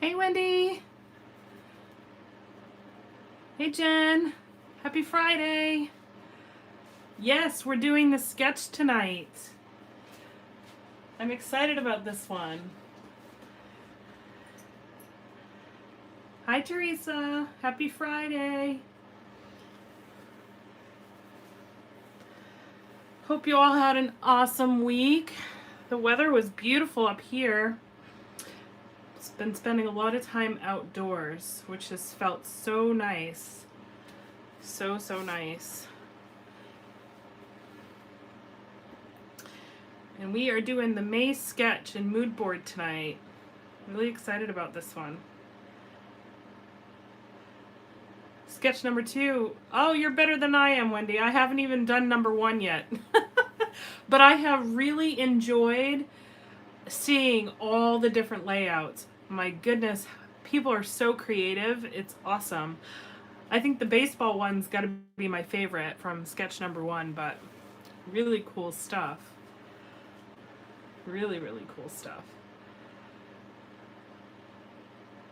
Hey, Wendy. Hey, Jen. Happy Friday. Yes, we're doing the sketch tonight. I'm excited about this one. Hi, Teresa. Happy Friday. Hope you all had an awesome week. The weather was beautiful up here. Been spending a lot of time outdoors, which has felt so nice. So nice. And we are doing the May sketch and mood board tonight. Really excited about this one. Sketch number 2. Oh, you're better than I am, Wendy. I haven't even done number 1 yet. But I have really enjoyed seeing all the different layouts. My goodness, people are so creative. It's awesome. I think the baseball one's got to be my favorite from sketch number 1, but really cool stuff. Really cool stuff.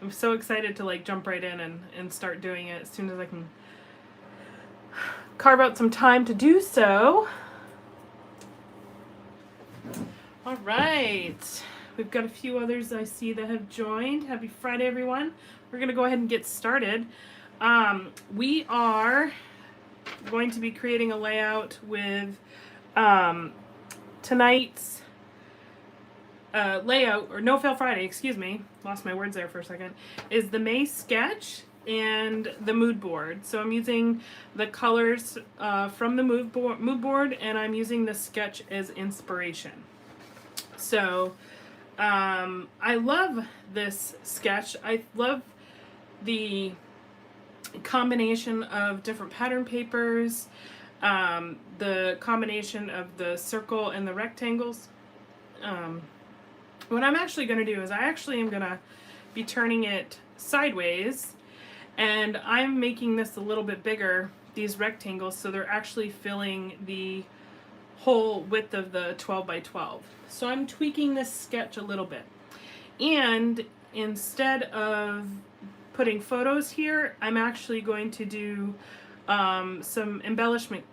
I'm so excited to jump right in and start doing it as soon as I can carve out some time to do so. All right. We've got a few others I see that have joined. Happy Friday, everyone. We're going to go ahead and get started. We are going to be creating a layout with tonight's layout, or No Fail Friday, excuse me. Lost my words there for a second. Is the May sketch and the mood board. So I'm using the colors from the mood board, and I'm using the sketch as inspiration. So I love this sketch. I love the combination of different pattern papers, the combination of the circle and the rectangles. What I'm actually going to do is I actually am going to be turning it sideways, and I'm making this a little bit bigger, these rectangles, so they're actually filling the whole width of the 12 by 12. So I'm tweaking this sketch a little bit. And instead of putting photos here, I'm actually going to do some embellishment.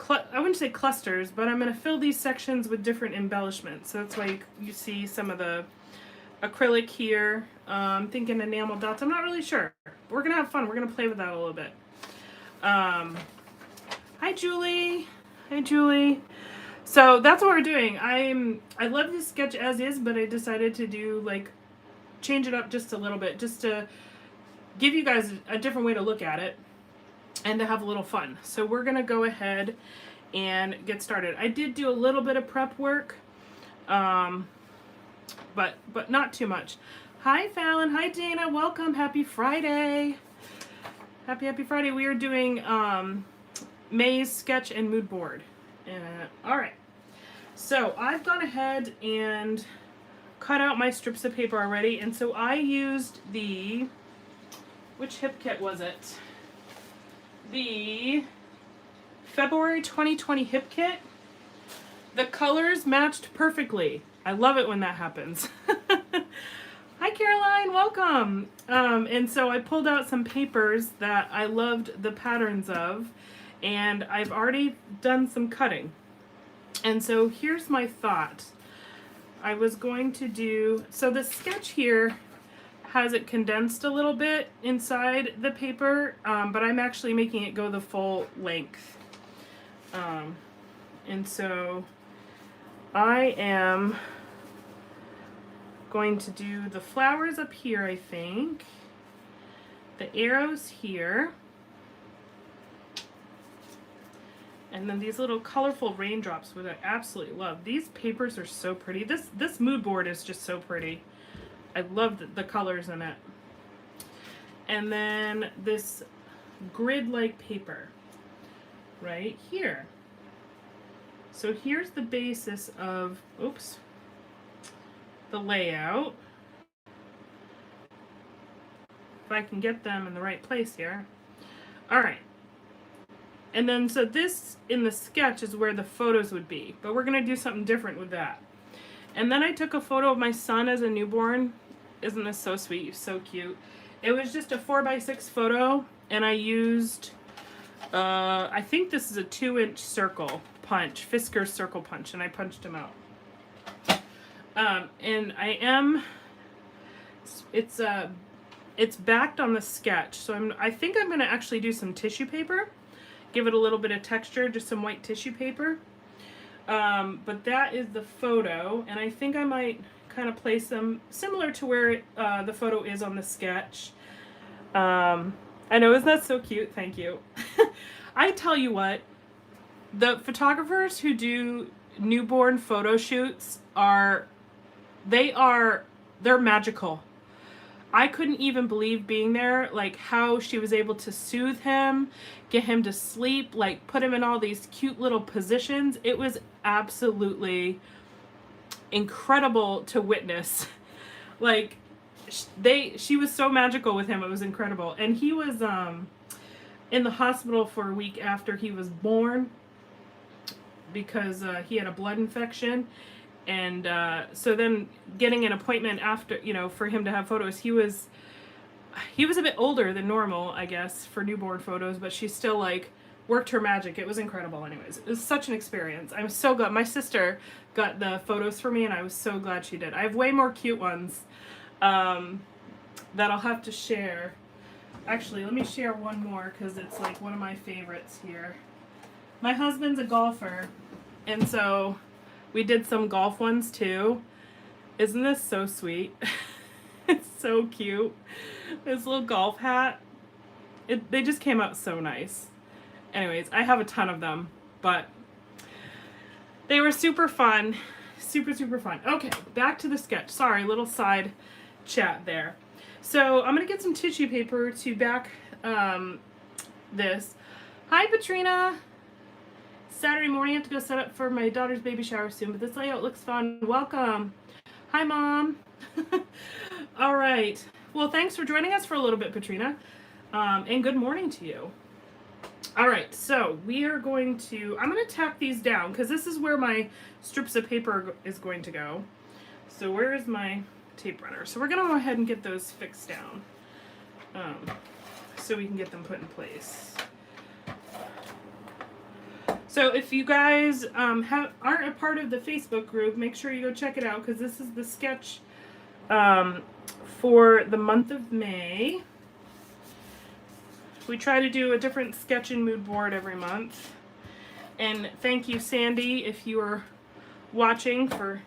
I wouldn't say clusters, but I'm going to fill these sections with different embellishments. So that's why you see some of the acrylic here. I'm thinking enamel dots. I'm not really sure. We're going to have fun. We're going to play with that a little bit. Hi, Julie. Hi, Julie. So that's what we're doing. I love this sketch as is, but I decided to do change it up just a little bit, just to give you guys a different way to look at it and to have a little fun. So we're gonna go ahead and get started. I did do a little bit of prep work, but not too much. Hi, Fallon. Hi, Dana. Welcome. Happy Friday. Happy Friday. We are doing May's sketch and mood board. All right, so I've gone ahead and cut out my strips of paper already, and so I used which hip kit was it? The February 2020 hip kit. The colors matched perfectly. I love it when that happens. Hi, Caroline, welcome. And so I pulled out some papers that I loved the patterns of, and I've already done some cutting. And so here's my thought. I was going to do, so the sketch here has it condensed a little bit inside the paper, but I'm actually making it go the full length. And so I am going to do the flowers up here, I think, the arrows here, and then these little colorful raindrops, which I absolutely love. These papers are so pretty. This mood board is just so pretty. I love the colors in it. And then this grid-like paper right here. So here's the basis of, the layout. If I can get them in the right place here. All right. And then, so this in the sketch is where the photos would be, but we're going to do something different with that. And then I took a photo of my son as a newborn, Isn't this so sweet? So cute. It was just a 4x6 photo, and I used, I think this is a 2-inch circle punch, Fisker's circle punch, and I punched him out. And it's backed on the sketch, so I think I'm going to actually do some tissue paper, give it a little bit of texture, just some white tissue paper. But that is the photo, and I think I might kind of place them similar to where the photo is on the sketch. I know, isn't that so cute? Thank you. I tell you what, the photographers who do newborn photo shoots they're magical. I couldn't even believe being there, like how she was able to soothe him, get him to sleep, like put him in all these cute little positions. It was absolutely incredible to witness. Like she was so magical with him. It was incredible. And he was in the hospital for a week after he was born because he had a blood infection. And so then getting an appointment after, for him to have photos, he was a bit older than normal, I guess, for newborn photos, but she still like worked her magic. It was incredible. Anyways, it was such an experience. I'm so glad. My sister got the photos for me, and I was so glad she did. I have way more cute ones that I'll have to share. Actually, let me share one more because it's like one of my favorites here. My husband's a golfer, and so we did some golf ones too. Isn't this so sweet? It's so cute. This little golf hat. They just came out so nice. Anyways, I have a ton of them, but they were super fun. Super, super fun. Okay, back to the sketch. Sorry, little side chat there. So I'm going to get some tissue paper to back this. Hi, Patrina. Saturday morning, I have to go set up for my daughter's baby shower soon, but this layout looks fun. Welcome. Hi, Mom. All right. Well, thanks for joining us for a little bit, Patrina. And good morning to you. All right, so we are I'm going to tack these down because this is where my strips of paper is going to go. So where is my tape runner? So we're going to go ahead and get those fixed down so we can get them put in place. So if you guys aren't a part of the Facebook group, make sure you go check it out because this is the sketch for the month of May. We try to do a different sketch and mood board every month. And thank you, Sandy, if you are watching, for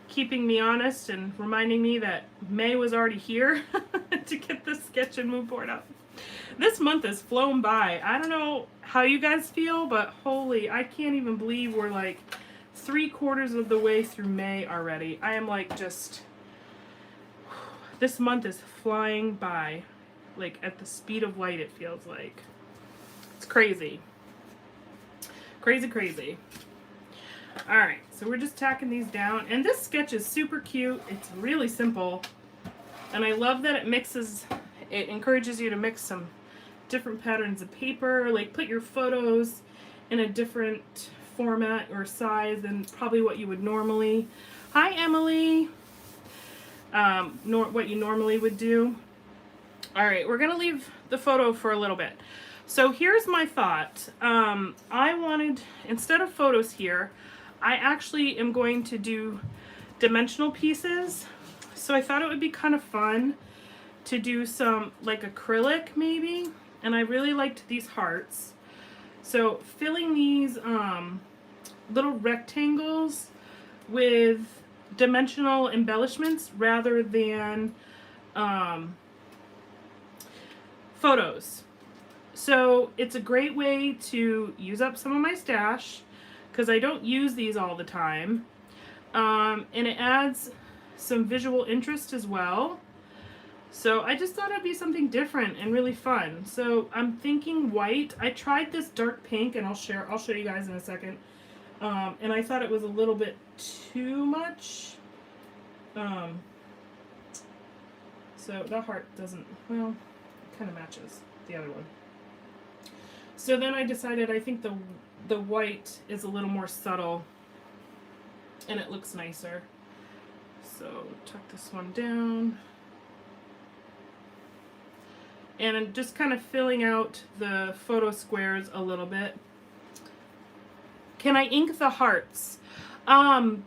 keeping me honest and reminding me that May was already here to get the sketch and mood board up. This month has flown by. I don't know how you guys feel, but holy, I can't even believe we're like 3/4 of the way through May already. I am like this month is flying by. Like at the speed of light, it feels like. It's crazy. Crazy, crazy. All right, so we're just tacking these down. And this sketch is super cute. It's really simple. And I love that it encourages you to mix some different patterns of paper. Like put your photos in a different format or size than probably what you would normally. Hi, Emily. What you normally would do. All right, we're going to leave the photo for a little bit. So here's my thought. I wanted, instead of photos here, I actually am going to do dimensional pieces. So I thought it would be kind of fun to do some like acrylic maybe. And I really liked these hearts. So filling these little rectangles with dimensional embellishments rather than photos. So it's a great way to use up some of my stash because I don't use these all the time. And it adds some visual interest as well. So I just thought it'd be something different and really fun. So I'm thinking white. I tried this dark pink, and I'll show you guys in a second. And I thought it was a little bit too much. So the heart doesn't, well, kind of matches the other one. So then I decided I think the white is a little more subtle and it looks nicer. So tuck this one down. And I'm just kind of filling out the photo squares a little bit. Can I ink the hearts? I'm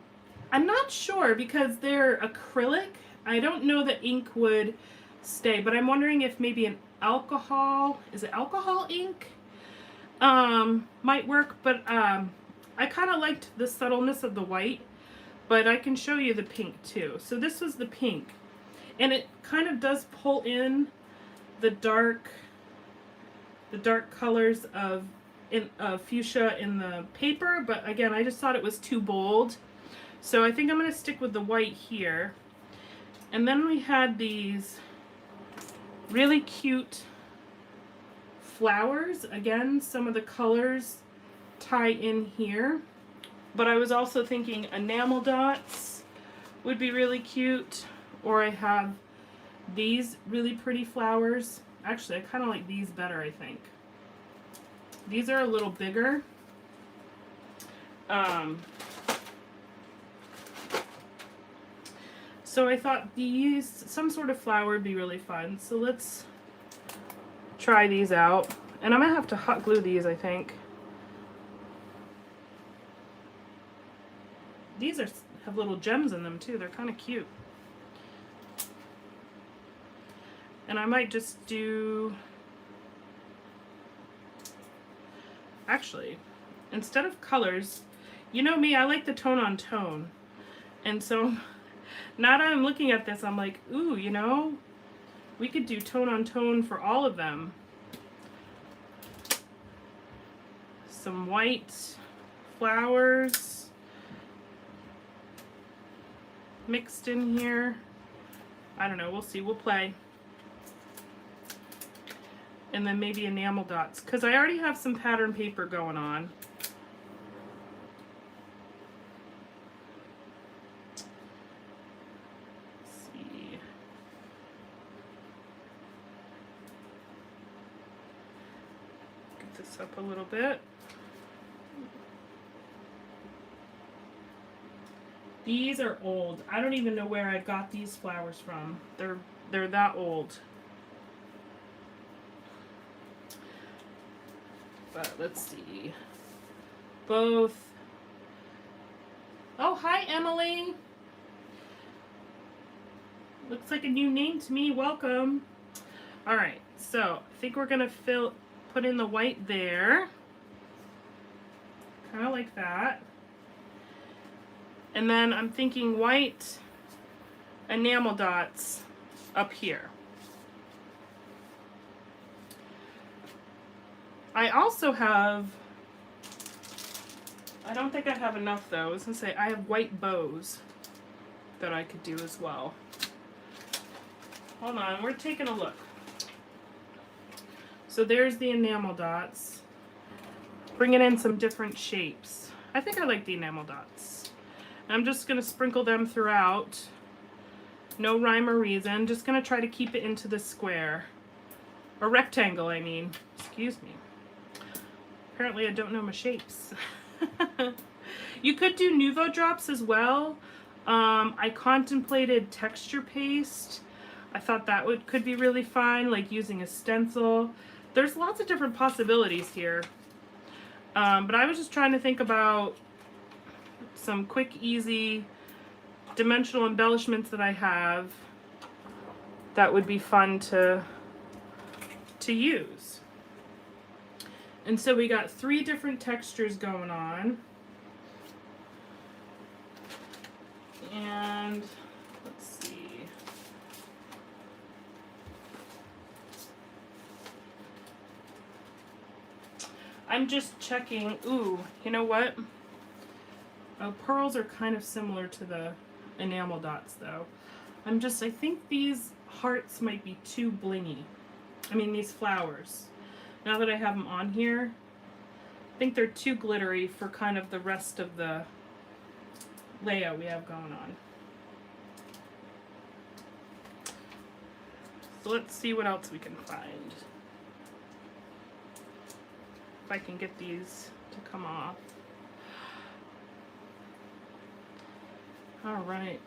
not sure because they're acrylic. I don't know that ink would stay, but I'm wondering if maybe an alcohol, is it alcohol ink? Might work, but I kind of liked the subtleness of the white, but I can show you the pink too. So this was the pink, and it kind of does pull in the dark colors of fuchsia in the paper, but again, I just thought it was too bold. So I think I'm going to stick with the white here. And then we had these really cute flowers. Again, some of the colors tie in here. But I was also thinking enamel dots would be really cute. Or I have these really pretty flowers. Actually, I kind of like these better, I think. These are a little bigger. So I thought some sort of flower would be really fun. So let's try these out. And I'm going to have to hot glue these, I think. These have little gems in them too. They're kind of cute. And I might just do... Actually, instead of colors, you know me, I like the tone on tone. And so now that I'm looking at this, I'm like, ooh, you know, we could do tone on tone for all of them. Some white flowers mixed in here. I don't know, we'll see, we'll play. And then maybe enamel dots, because I already have some pattern paper going on. Let's see. Get this up a little bit. These are old. I don't even know where I got these flowers from. They're that old. But let's see. Both. Oh, hi, Emily. Looks like a new name to me. Welcome. All right, so I think we're gonna put in the white there. Kind of like that. And then I'm thinking white enamel dots up here. I also have, I don't think I have enough though. I was gonna say I have white bows that I could do as well. Hold on, we're taking a look. So there's the enamel dots. Bringing in some different shapes. I think I like the enamel dots. I'm just gonna sprinkle them throughout. No rhyme or reason. Just gonna try to keep it into the square. Or rectangle, I mean. Excuse me. Apparently I don't know my shapes. You could do Nuvo drops as well. I contemplated texture paste. I thought that could be really fun, like using a stencil. There's lots of different possibilities here. But I was just trying to think about some quick, easy dimensional embellishments that I have that would be fun to use. And so we got 3 different textures going on. And let's see. I'm just checking. Ooh, you know what? Oh, pearls are kind of similar to the enamel dots though. I think these hearts might be too blingy. I mean, these flowers. Now that I have them on here, I think they're too glittery for kind of the rest of the layout we have going on. So let's see what else we can find. If I can get these to come off. All right.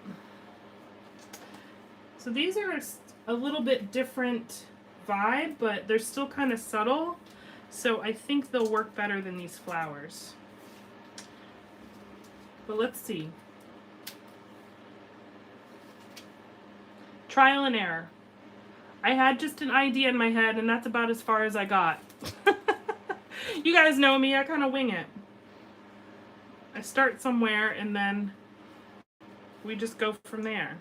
So these are a little bit different vibe, but they're still kind of subtle. So I think they'll work better than these flowers. But let's see. Trial and error. I had just an idea in my head, and that's about as far as I got. You guys know me, I kind of wing it. I start somewhere, and then we just go from there.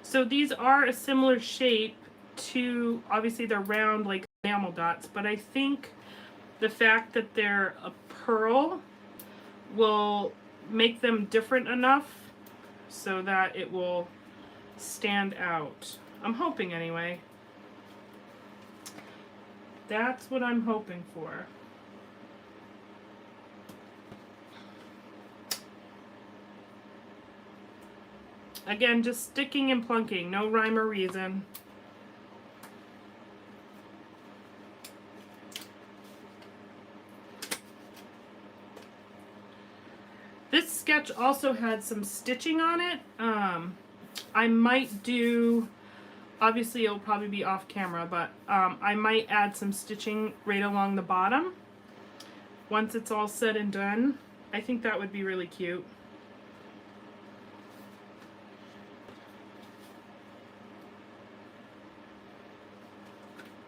So these are a similar shape to, obviously they're round like enamel dots, but I think the fact that they're a pearl will make them different enough so that it will stand out. I'm hoping anyway. That's what I'm hoping for. Again, just sticking and plunking, no rhyme or reason. This sketch also had some stitching on it. I might do, obviously it'll probably be off camera, but I might add some stitching right along the bottom once it's all said and done. I think that would be really cute.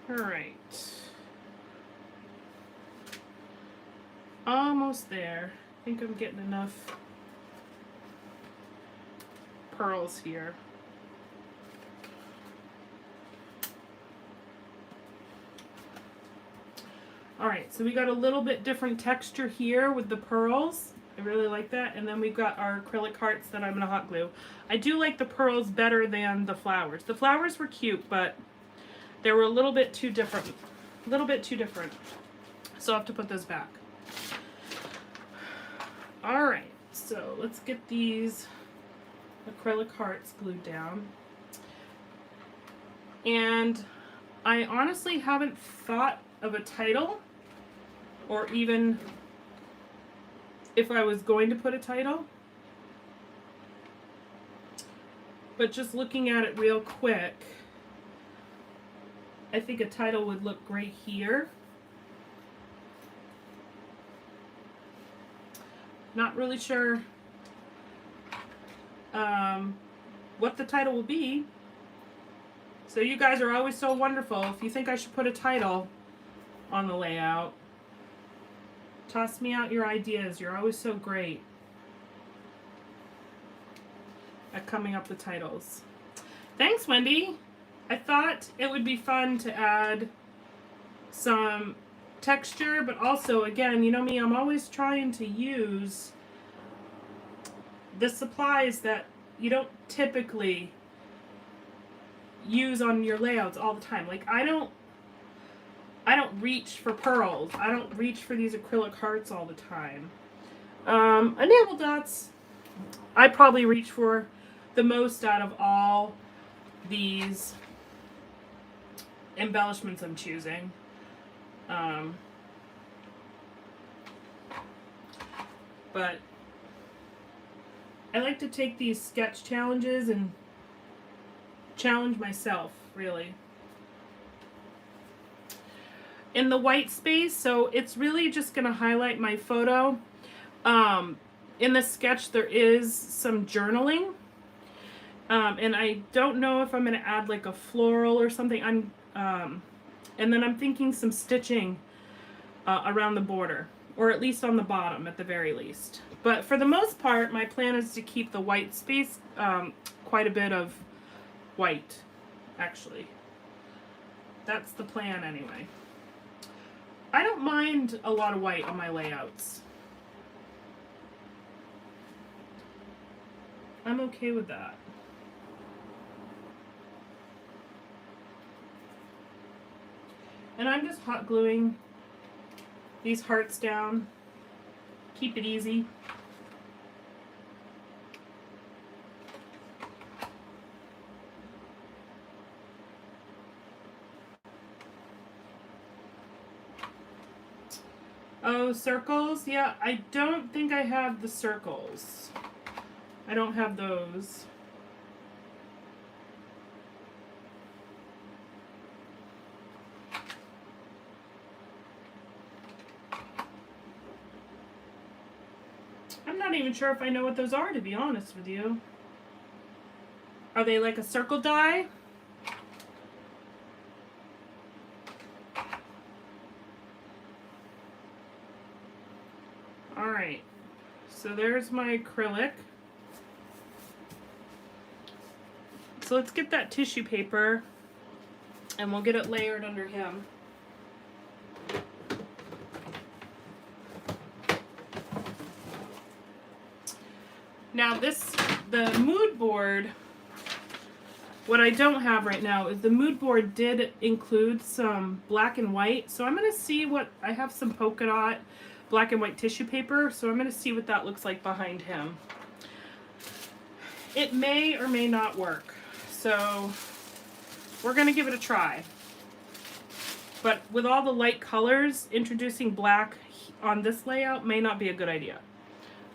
All right. Almost there. I think I'm getting enough pearls here. Alright, so we got a little bit different texture here with the pearls. I really like that. And then we've got our acrylic hearts that I'm going to hot glue. I do like the pearls better than the flowers. The flowers were cute, but they were a little bit too different. A little bit too different. So I'll have to put those back. Alright, so let's get these acrylic hearts glued down. And I honestly haven't thought of a title, or even if I was going to put a title. But just looking at it real quick, I think a title would look great here. Not really sure what the title will be. So you guys are always so wonderful. If you think I should put a title on the layout, toss me out your ideas. You're always so great at coming up with titles. Thanks, Wendy. I thought it would be fun to add some texture, but also, again, you know me, I'm always trying to use the supplies that you don't typically use on your layouts all the time. Like I don't reach for pearls. I don't reach for these acrylic hearts all the time. Enamel dots, I probably reach for the most out of all these embellishments I'm choosing. But I like to take these sketch challenges and challenge myself, really. In the white space, so it's really just going to highlight my photo. In the sketch, there is some journaling. And I don't know if I'm going to add like a floral or something. And then I'm thinking some stitching around the border, or at least on the bottom at the very least. But for the most part, my plan is to keep the white space quite a bit of white, actually. That's the plan anyway. I don't mind a lot of white on my layouts. I'm okay with that. And I'm just hot gluing these hearts down. Keep it easy. Oh, circles? Yeah, I don't think I have the circles. I don't have those. I'm not even sure if I know what those are, to be honest with you. Are they like a circle die? Alright, so there's my acrylic. So let's get that tissue paper and we'll get it layered under him. Now the mood board, what I don't have right now is the mood board did include some black and white. So I'm going to see what, I have some polka dot black and white tissue paper. So I'm going to see what that looks like behind him. It may or may not work. So we're going to give it a try. But with all the light colors, introducing black on this layout may not be a good idea.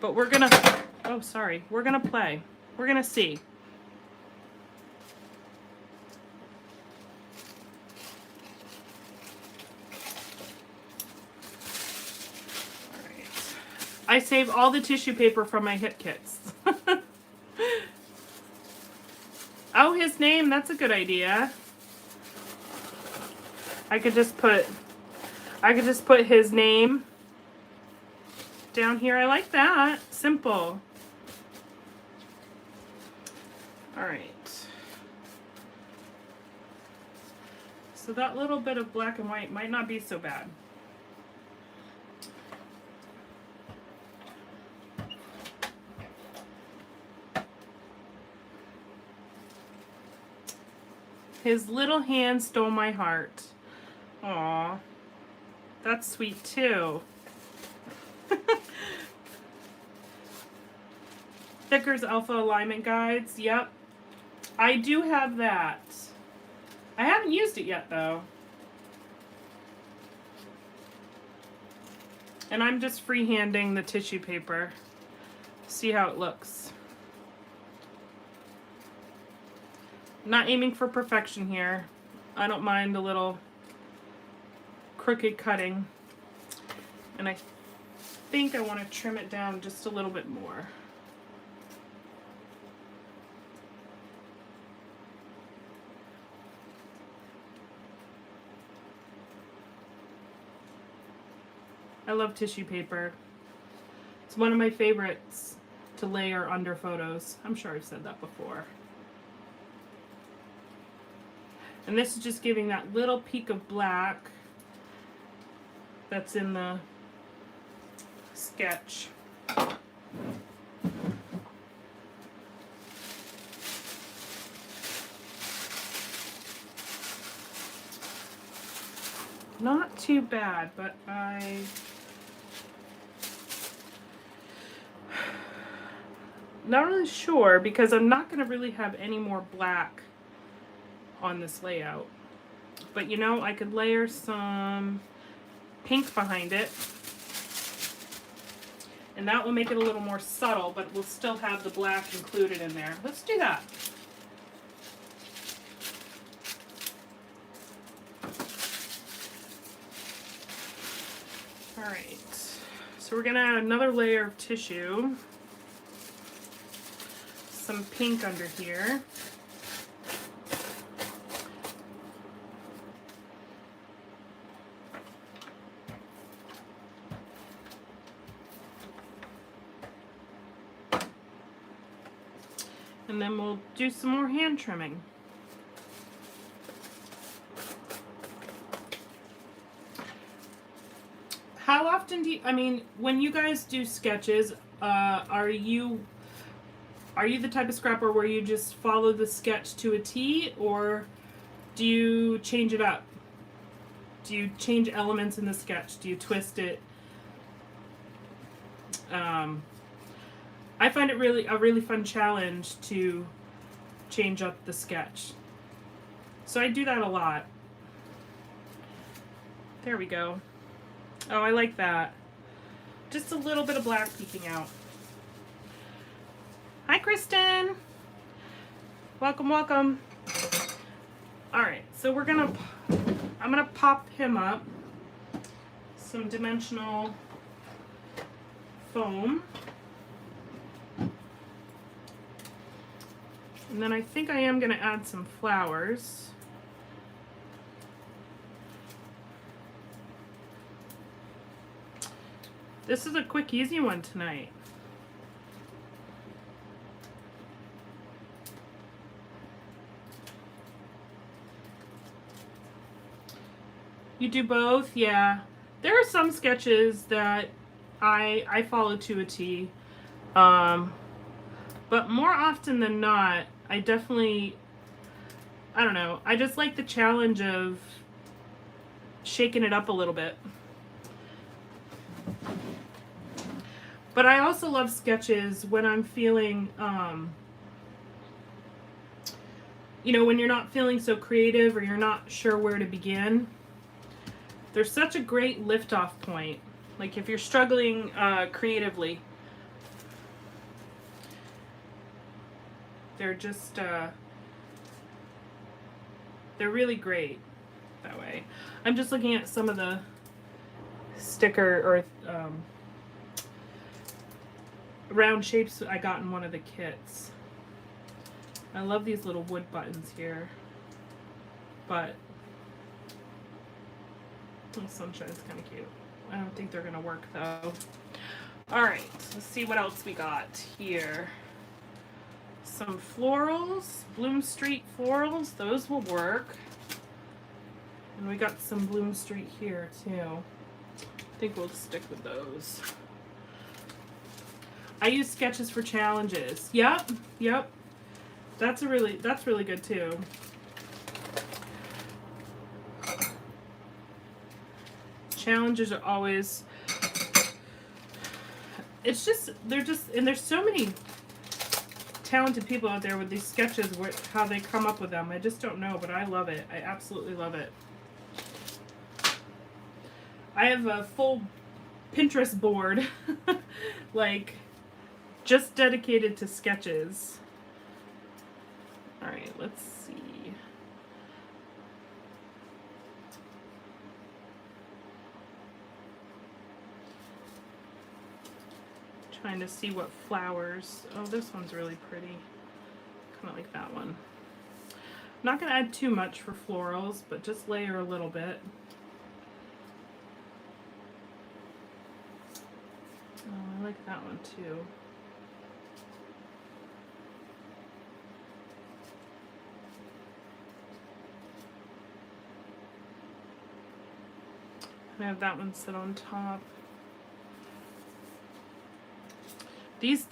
But we're going to, oh sorry, we're going to play. We're going to see. I save all the tissue paper from my hit kits. Oh, his name, that's a good idea. I could just put his name down here. I like that. Simple. All right. So that little bit of black and white might not be so bad. His little hand stole my heart. Aw, that's sweet too. Thicker's Alpha Alignment Guides, yep. I do have that. I haven't used it yet though. And I'm just freehanding the tissue paper. See how it looks. Not aiming for perfection here. I don't mind a little crooked cutting. And I think I want to trim it down just a little bit more. I love tissue paper. It's one of my favorites to layer under photos. I'm sure I've said that before. And this is just giving that little peak of black that's in the sketch. Not too bad, but not really sure because I'm not going to really have any more black on this layout. But you know, I could layer some pink behind it. And that will make it a little more subtle, but we'll still have the black included in there. Let's do that. Alright, so we're going to add another layer of tissue. Some pink under here. And then we'll do some more hand trimming. How often do you, I mean, when you guys do sketches, are you the type of scrapper where you just follow the sketch to a T, or do you change it up? Do you change elements in the sketch? Do you twist it? I find it a really fun challenge to change up the sketch. So I do that a lot. There we go. Oh, I like that. Just a little bit of black peeking out. Hi, Kristen. Welcome, welcome. All right, so I'm gonna pop him up some dimensional foam. And then I think I am gonna add some flowers. This is a quick, easy one tonight. You do both? Yeah. There are some sketches that I follow to a T. But more often than not, I don't know, I just like the challenge of shaking it up a little bit. But I also love sketches when I'm feeling, you know, when you're not feeling so creative or you're not sure where to begin. They're such a great lift-off point. Like if you're struggling creatively, they're just, they're really great that way. I'm just looking at some of the sticker or round shapes I got in one of the kits. I love these little wood buttons here, but the sunshine's kind of cute. I don't think they're gonna work though. All right, let's see what else we got here. Some florals, Bloom Street florals, those will work. And we got some Bloom Street here too. I think we'll stick with those. I use sketches for challenges. Yep, yep. That's really good too. Challenges are always, it's just, and there's so many talented people out there with these sketches, how they come up with them. I just don't know, but I love it. I absolutely love it. I have a full Pinterest board, like, just dedicated to sketches. All right, let's see. Trying to see what flowers. Oh, this one's really pretty. Kind of like that one. I'm not going to add too much for florals, but just layer a little bit. Oh, I like that one too. I have that one sit on top. These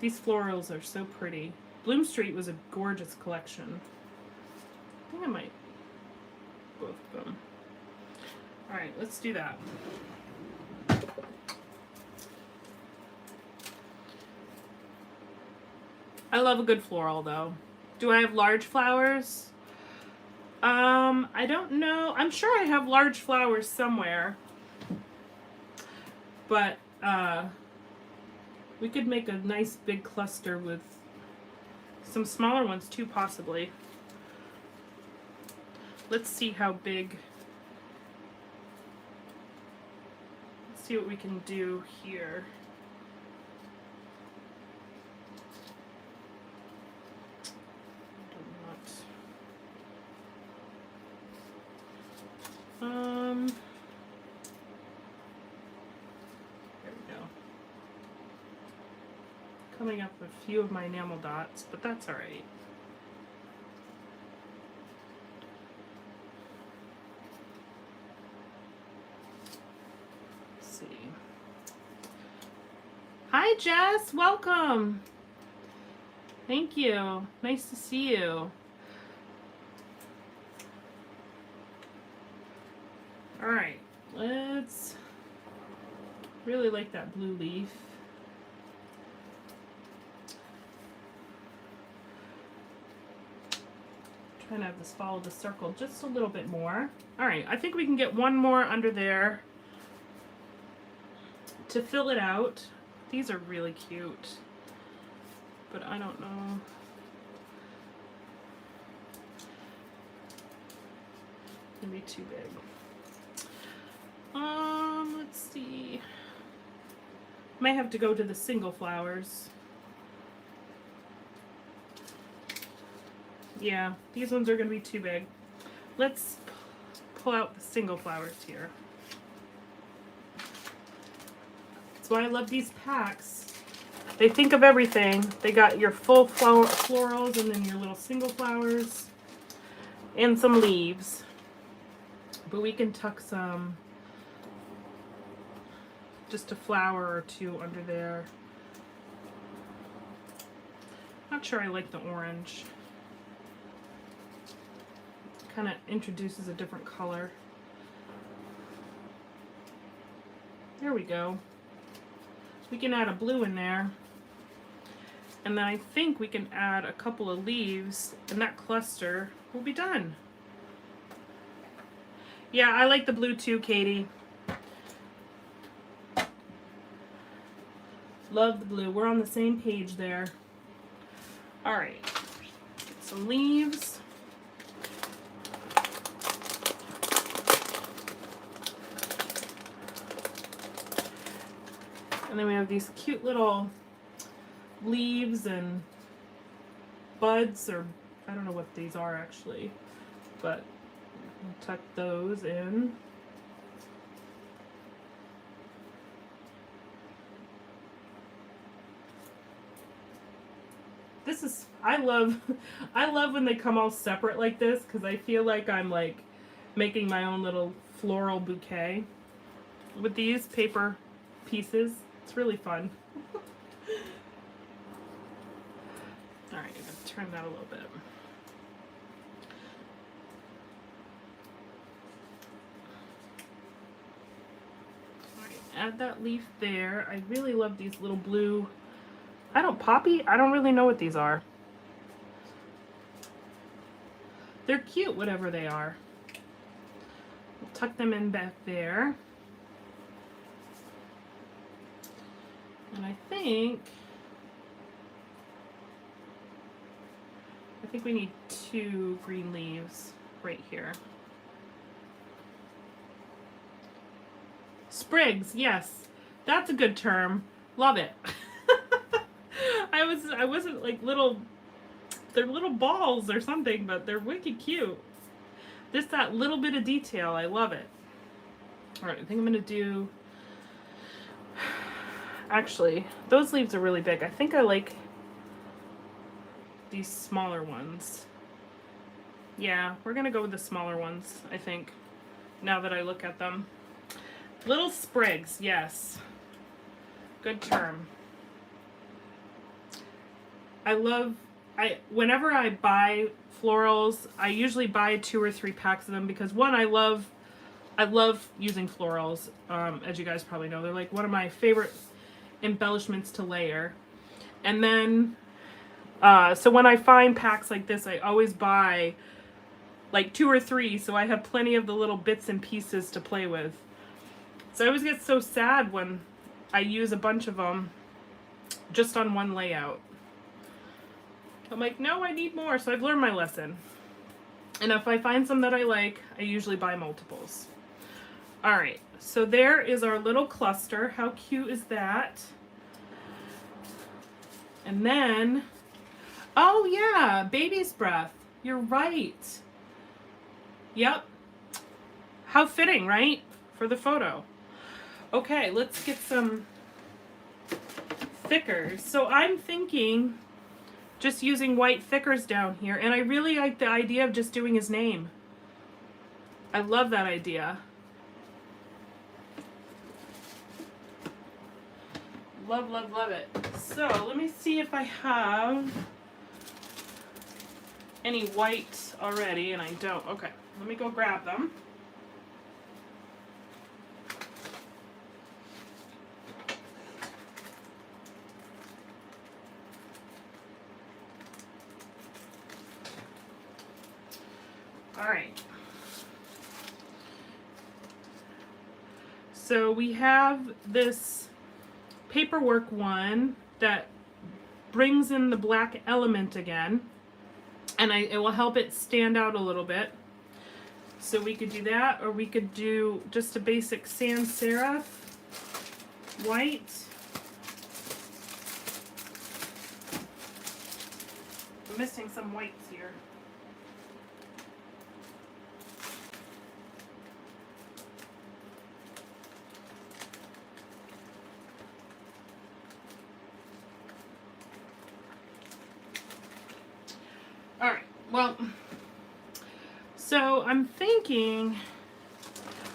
florals are so pretty. Bloom Street was a gorgeous collection. I think I might both of them. All right, let's do that. I love a good floral though. Do I have large flowers? I don't know. I'm sure I have large flowers somewhere. But we could make a nice big cluster with some smaller ones too, possibly. Let's see how big. Let's see what we can do here. There we go. Coming up with a few of my enamel dots, but that's all right. Let's see. Hi, Jess. Welcome. Thank you. Nice to see you. All right, let's really like that blue leaf. Trying to have this follow the circle just a little bit more. All right, I think we can get one more under there to fill it out. These are really cute, but I don't know. Gonna be too big. Let's see. Might have to go to the single flowers. Yeah, these ones are gonna be too big. Let's pull out the single flowers here. That's why I love these packs. They think of everything. They got your full florals and then your little single flowers and some leaves. But we can tuck some, just a flower or two under there. Not sure I like the orange. Kind of introduces a different color. There we go. We can add a blue in there. And then I think we can add a couple of leaves and that cluster will be done. Yeah, I like the blue too, Katie. Love the blue. We're on the same page there. All right, get some leaves. And then we have these cute little leaves and buds, or I don't know what these are actually, but we'll tuck those in. This is, I love when they come all separate like this, because I feel like I'm like making my own little floral bouquet with these paper pieces. It's really fun. All right, I'm gonna turn that a little bit. All right, add that leaf there. I really love these little blue, poppy? I don't really know what these are. They're cute, whatever they are. We'll tuck them in back there. And I think we need 2 green leaves right here. Sprigs, yes. That's a good term. Love it. I wasn't like they're little balls or something, but they're wicked cute. Just that little bit of detail, I love it. All right, I think I'm gonna do, actually, those leaves are really big. I think I like these smaller ones. Yeah, we're gonna go with the smaller ones, I think, now that I look at them. Little sprigs, yes. Good term. Whenever I buy florals, I usually buy 2 or 3 packs of them because one, I love using florals. As you guys probably know, they're like one of my favorite embellishments to layer. And then, so when I find packs like this, I always buy like 2 or 3, so I have plenty of the little bits and pieces to play with. So I always get so sad when I use a bunch of them just on one layout. I'm like, no, I need more. So I've learned my lesson. And if I find some that I like, I usually buy multiples. All right, so there is our little cluster. How cute is that? And then, oh yeah, baby's breath. You're right. Yep. How fitting, right? For the photo. Okay, let's get some thickers. So I'm thinking just using white thickers down here, and I really like the idea of just doing his name. I love that idea. Love, love, love it. So let me see if I have any white already, and I don't. Okay, let me go grab them. All right. So we have this paperwork one that brings in the black element again, and it will help it stand out a little bit. So we could do that, or we could do just a basic sans serif white. I'm missing some whites here. All right, well, so I'm thinking,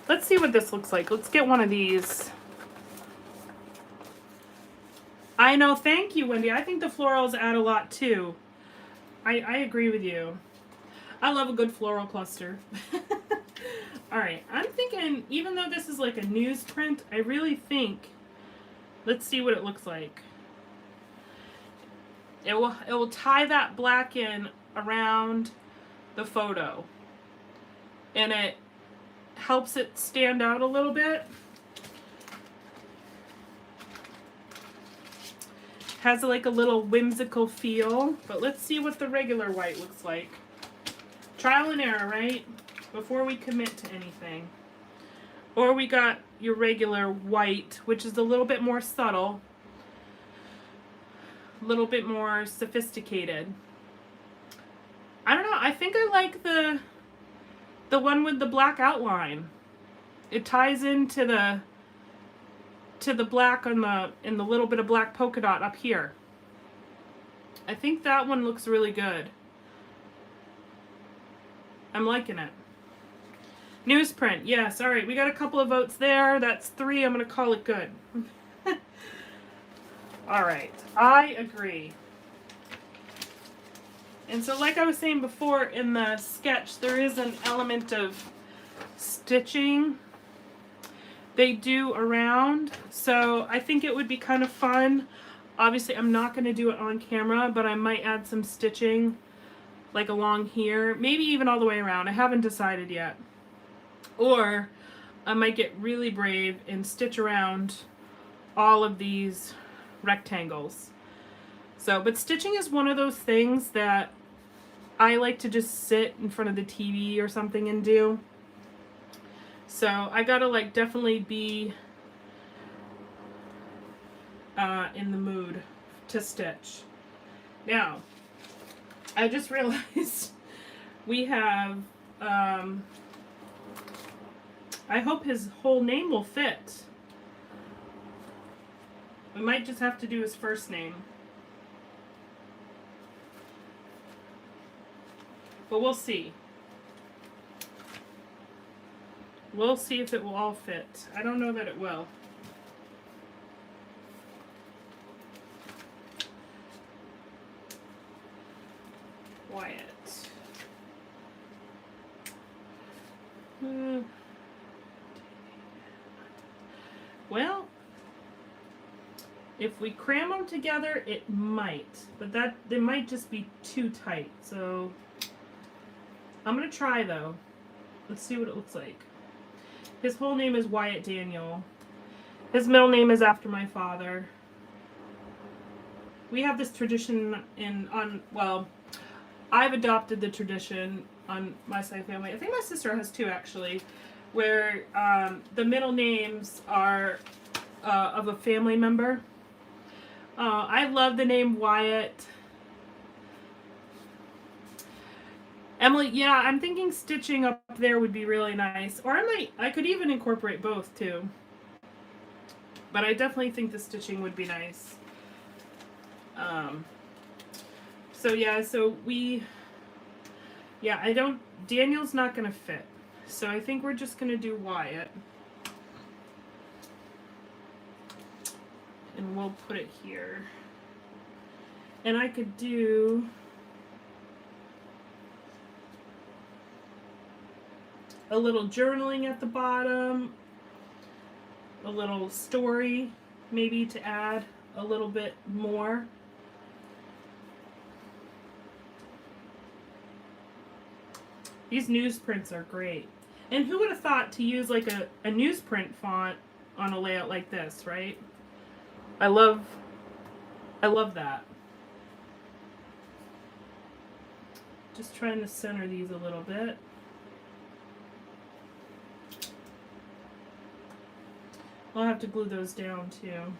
let's see what this looks like. Let's get one of these. I know, thank you, Wendy. I think the florals add a lot too. I agree with you. I love a good floral cluster. All right, I'm thinking, even though this is like a newsprint, I really think, let's see what it looks like. It will tie that black in around the photo, and it helps it stand out a little bit. Has like a little whimsical feel, but let's see what the regular white looks like. Trial and error, right? Before we commit to anything. Or we got your regular white, which is a little bit more subtle, a little bit more sophisticated. I don't know, I think I like the one with the black outline. It ties into the black on in the little bit of black polka dot up here. I think that one looks really good. I'm liking it. Newsprint, yes, all right, we got a couple of votes there. That's 3, I'm gonna call it good. All right, I agree. And so like I was saying before in the sketch, there is an element of stitching they do around. So I think it would be kind of fun. Obviously, I'm not going to do it on camera, but I might add some stitching like along here, maybe even all the way around. I haven't decided yet. Or I might get really brave and stitch around all of these rectangles. So, but stitching is one of those things that I like to just sit in front of the TV or something and do. So I gotta like definitely be in the mood to stitch. Now, I just realized we have, I hope his whole name will fit. We might just have to do his first name. But we'll see. We'll see if it will all fit. I don't know that it will. Wyatt. Well, if we cram them together, it might. But they might just be too tight. So I'm going to try, though. Let's see what it looks like. His whole name is Wyatt Daniel. His middle name is after my father. We have this tradition well, I've adopted the tradition on my side of the family. I think my sister has too, actually, where the middle names are of a family member. I love the name Wyatt. Emily, yeah, I'm thinking stitching up there would be really nice. Or I could even incorporate both too. But I definitely think the stitching would be nice. Daniel's not going to fit. So I think we're just going to do Wyatt. And we'll put it here. And I could do a little journaling at the bottom, a little story maybe to add a little bit more. These newsprints are great. And who would have thought to use like a newsprint font on a layout like this, right? I love that. Just trying to center these a little bit. I'll have to glue those down too.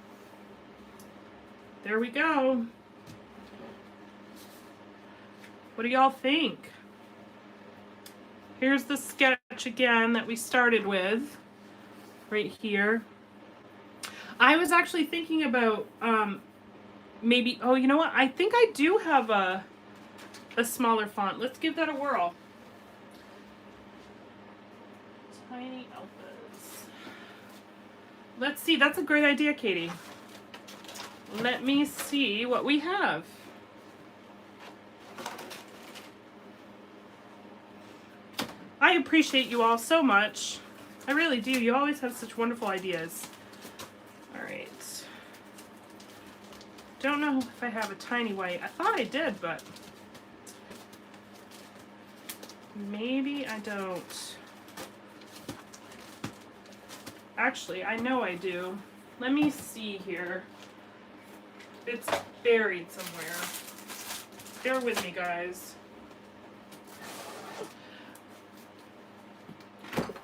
There we go. What do y'all think? Here's the sketch again that we started with, right here. I was actually thinking about maybe, oh, you know what? I think I do have a smaller font. Let's give that a whirl. Tiny alphas. Let's see. That's a great idea, Katie. Let me see what we have. I appreciate you all so much. I really do. You always have such wonderful ideas. All right. Don't know if I have a tiny white. I thought I did, but maybe I don't. Actually, I know I do. Let me see here. It's buried somewhere. Bear with me, guys.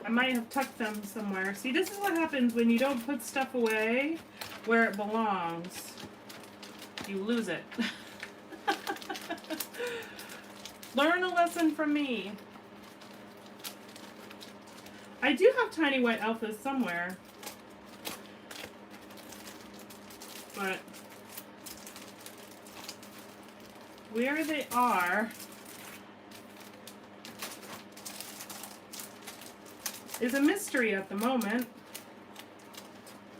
I might have tucked them somewhere. See, this is what happens when you don't put stuff away where it belongs. You lose it. Learn a lesson from me. I do have tiny white alphas somewhere. But where they are is a mystery at the moment,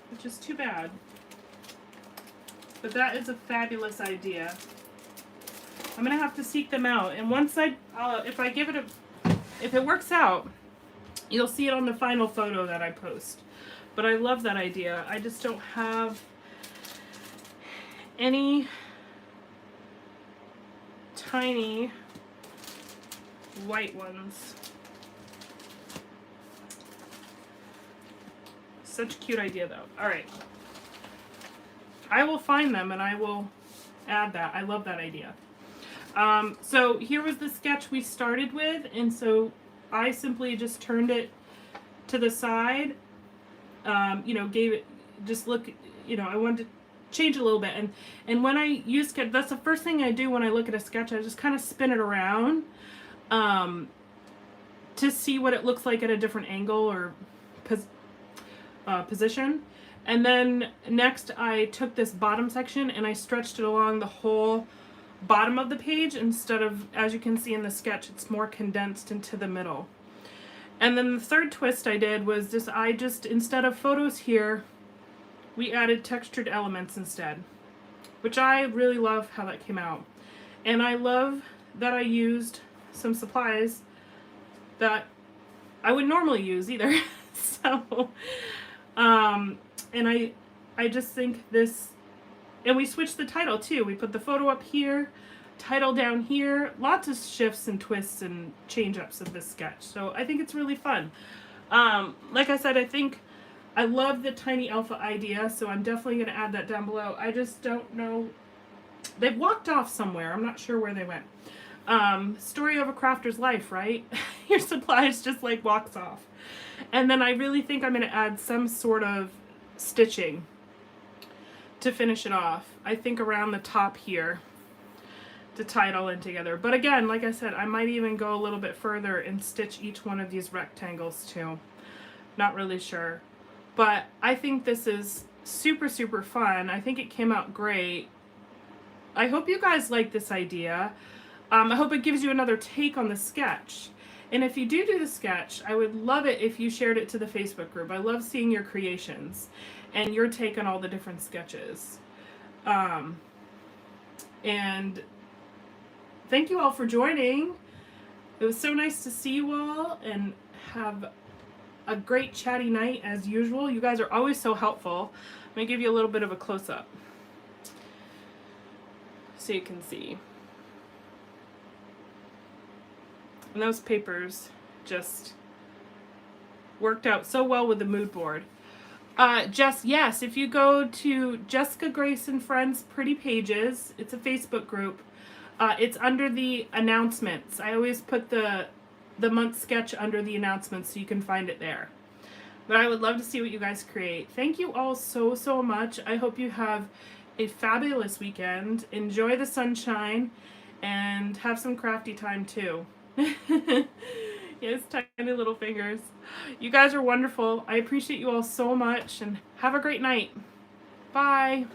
which is too bad. But that is a fabulous idea. I'm gonna have to seek them out, and once if it works out, you'll see it on the final photo that I post. But I love that idea. I just don't have any tiny white ones. Such a cute idea though. All right. I will find them and I will add that. I love that idea. So here was the sketch we started with, and so I simply just turned it to the side, gave it, just look, I wanted to change it a little bit. And when I use sketch, that's the first thing I do when I look at a sketch. I just kind of spin it around to see what it looks like at a different angle or position. And then next I took this bottom section and I stretched it along the whole bottom of the page instead of, as you can see in the sketch, it's more condensed into the middle. And then the third twist I did was this, instead of photos here, we added textured elements instead, which I really love how that came out. And I love that I used some supplies that I would normally use either. So, and I just think this, and we switched the title too. We put the photo up here, title down here, lots of shifts and twists and change-ups of this sketch. So I think it's really fun. Like I said, I love the tiny alpha idea, so I'm definitely going to add that down below. I just don't know. They've walked off somewhere. I'm not sure where they went. Story of a crafter's life, right? Your supplies just like walks off. And then I really think I'm going to add some sort of stitching to finish it off. I think around the top here to tie it all in together. But again, like I said, I might even go a little bit further and stitch each one of these rectangles too. Not really sure. But I think this is super, super fun. I think it came out great. I hope you guys like this idea. I hope it gives you another take on the sketch. And if you do the sketch, I would love it if you shared it to the Facebook group. I love seeing your creations and your take on all the different sketches. And thank you all for joining. It was so nice to see you all and have a great chatty night as usual. You guys are always so helpful. I'm going to give you a little bit of a close-up so you can see. And those papers just worked out so well with the mood board. Yes, if you go to Jessica Grace and Friends Pretty Pages, it's a Facebook group. It's under the announcements. I always put the month sketch under the announcements so you can find it there. But I would love to see what you guys create. Thank you all so, so much. I hope you have a fabulous weekend. Enjoy the sunshine and have some crafty time too. Yes, tiny little fingers. You guys are wonderful. I appreciate you all so much and have a great night. Bye.